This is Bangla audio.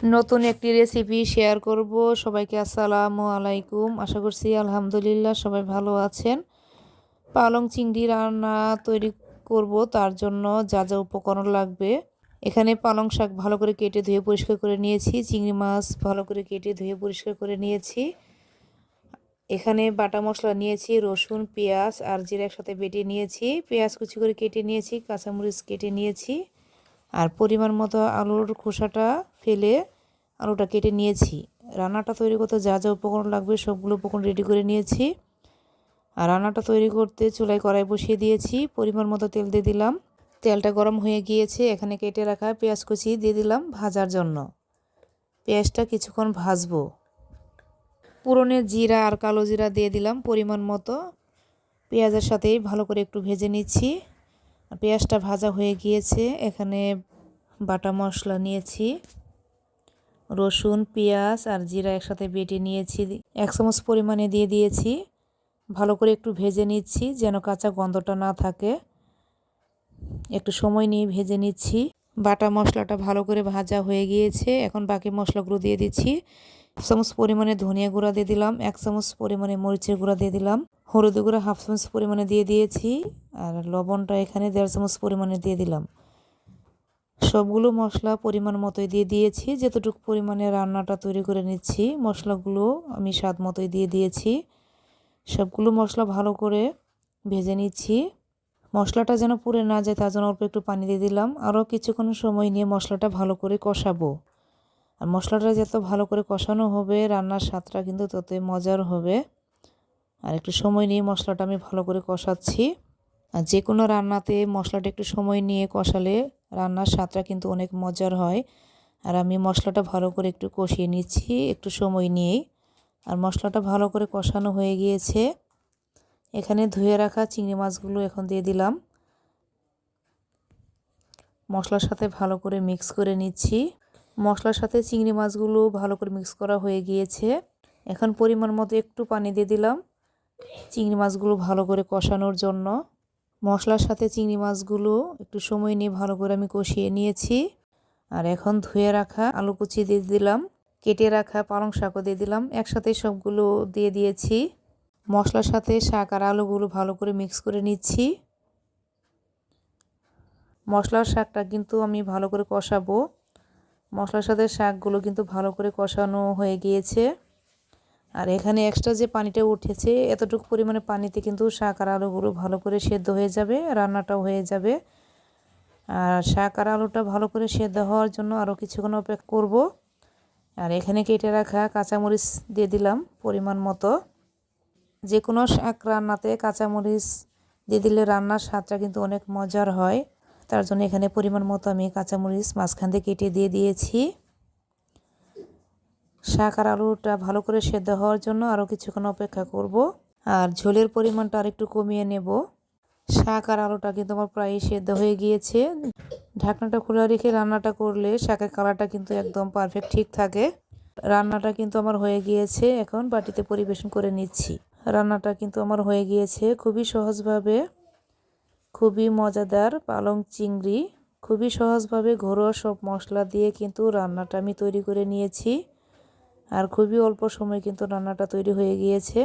নতুন একটি রেসিপি শেয়ার করব। সবাইকে আসসালামু আলাইকুম। আশা করছি আলহামদুলিল্লাহ সবাই ভালো আছেন। পালং চিংড়ি রান্না তৈরি করব, তার জন্য যা যা উপকরণ লাগবে। এখানে পালং শাক ভালো করে কেটে ধুয়ে পরিষ্কার করে নিয়েছি, চিংড়ি মাছ ভালো করে কেটে ধুয়ে পরিষ্কার করে নিয়েছি। এখানে বাটা মশলা নিয়েছি, রসুন, পেঁয়াজ আর জিরা একসাথে বেটে নিয়েছি। পেঁয়াজ কুচি করে কেটে নিয়েছি, কাঁচামরিচ কেটে নিয়েছি আর পরিমাণ মতো আলুর খোসাটা ফেলে আলুটা কেটে নিয়েছি। রান্নাটা তৈরি করতে যা যা উপকরণ লাগবে সবগুলো উপকরণ রেডি করে নিয়েছি। আর রান্নাটা তৈরি করতে চুলায় কড়াই বসিয়ে দিয়েছি, পরিমাণ মতো তেল দিয়ে দিলাম। তেলটা গরম হয়ে গিয়েছে, এখানে কেটে রাখা পেঁয়াজ কুচি দিয়ে দিলাম ভাজার জন্য। পেঁয়াজটা কিছুক্ষণ ভাজবো। পুরনে জিরা আর কালো জিরা দিয়ে দিলাম পরিমাণ মতো। পেঁয়াজের সাথেই ভালো করে একটু ভেজে নিচ্ছি। পেঁয়াজটা ভাজা হয়ে গিয়েছে, এখানে বাটা মশলা নিয়েছি, রসুন, পেঁয়াজ আর জিরা একসাথে বেটে নিয়েছি, 1 চামচ পরিমাণে দিয়ে দিয়েছি। ভালো করে একটু ভেজে নিচ্ছি যেন কাঁচা গন্ধটা না থাকে। একটু সময় নিয়ে ভেজে নিচ্ছি। বাটা মশলাটা ভালো করে ভাজা হয়ে গিয়েছে, এখন বাকি মশলাগুলো দিয়ে দিচ্ছি। 1 চামচ পরিমাণে ধনিয়া গুঁড়া দিয়ে দিলাম, 1 চামচ পরিমাণে মরিচের গুঁড়া দিয়ে দিলাম, হলুদ গুঁড়া 1/2 চামচ পরিমাণে দিয়ে দিয়েছি আর লবণটা এখানে 1.5 চামচ পরিমাণে দিয়ে দিলাম। সবগুলো মশলা পরিমাণ মতোই দিয়ে দিয়েছি। যতটুকু পরিমাণে রান্নাটা তৈরি করে নিচ্ছি মশলাগুলো আমি স্বাদ মতোই দিয়ে দিয়েছি। সবগুলো মশলা ভালো করে ভেজে নিচ্ছি। মশলাটা যেন পুড়ে না যায় তার জন্য অল্প একটু পানি দিয়ে দিলাম। আরও কিছুক্ষণ সময় নিয়ে মশলাটা ভালো করে কষাবো। আর মশলাটা যত ভালো করে কষানো হবে রান্নার স্বাদটা কিন্তু ততই মজার হবে। আর একটু সময় নিয়ে মশলাটা আমি ভালো করে কষাচ্ছি। আর যে কোনো রান্নাতে মশলাটা একটু সময় নিয়ে কষালে রান্নার স্বাদটা কিন্তু অনেক মজার হয়। আর আমি মশলাটা ভালো করে একটু কষিয়ে নিচ্ছি একটু সময় নিয়েই। আর মশলাটা ভালো করে কষানো হয়ে গিয়েছে, এখানে ধুয়ে রাখা চিংড়ি মাছগুলো এখন দিয়ে দিলাম। মশলার সাথে ভালো করে মিক্স করে নিচ্ছি। মশলার সাথে চিংড়ি মাছগুলো ভালো করে মিক্স করা হয়ে গিয়েছে, এখন পরিমাণ মতো একটু পানি দিয়ে দিলাম চিংড়ি মাছগুলো ভালো করে কষানোর জন্য। মশলার সাথে চিংড়ি মাছগুলো একটু সময় নিয়ে ভালো করে আমি কষিয়ে নিয়েছি। আর এখন ধুয়ে রাখা আলু কুচি দিয়ে দিলাম, কেটে রাখা পালং শাকও দিয়ে দিলাম, একসাথে সবগুলো দিয়ে দিয়েছি। মশলার সাথে শাক আর আলুগুলো ভালো করে মিক্স করে নিচ্ছি। মশলার শাকটা কিন্তু আমি ভালো করে কষাবো। মশলার সাথে শাকগুলো কিন্তু ভালো করে কষানো হয়ে গিয়েছে। আর এখানে এক্সট্রা যে পানিটা উঠেছে এতটুকু পরিমাণে পানিতে কিন্তু শাক আর আলুগুলো ভালো করে সেদ্ধ হয়ে যাবে, রান্নাটাও হয়ে যাবে। আর শাক আর আলুটা ভালো করে সেদ্ধ হওয়ার জন্য আরও কিছুক্ষণ অপেক্ষা করব। আর এখানে কেটে রাখা কাঁচামরিচ দিয়ে দিলাম পরিমাণ মতো। যে কোনো শাক রান্নাতে কাঁচামরিচ দিয়ে দিলে রান্নার স্বাদটা কিন্তু অনেক মজার হয়। তার জন্য এখানে পরিমাণ মতো আমি কাঁচামরিচ মাঝখান দিয়ে কেটে দিয়ে দিয়েছি। শাক আর আলুটা ভালো করে সেদ্ধ হওয়ার জন্য আরও কিছুক্ষণ অপেক্ষা করব। আর ঝোলের পরিমাণটা আরেকটু কমিয়ে নেব। শাক আর আলুটা কিন্তু আমার প্রায় সেদ্ধ হয়ে গিয়েছে। ঢাকনাটা খোলা রেখে রান্নাটা করলে শাকের কালারটা কিন্তু একদম পারফেক্ট ঠিক থাকে। রান্নাটা কিন্তু আমার হয়ে গিয়েছে, এখন বাটিতে পরিবেশন করে নিচ্ছি। রান্নাটা কিন্তু আমার হয়ে গিয়েছে খুবই সহজভাবে, খুবই মজাদার পালং চিংড়ি। খুবই সহজভাবে ঘরোয়া সব মশলা দিয়ে কিন্তু রান্নাটা আমি তৈরি করে নিয়েছি। আর খুবই অল্প সময়ে কিন্তু রান্নাটা তৈরি হয়ে গিয়েছে।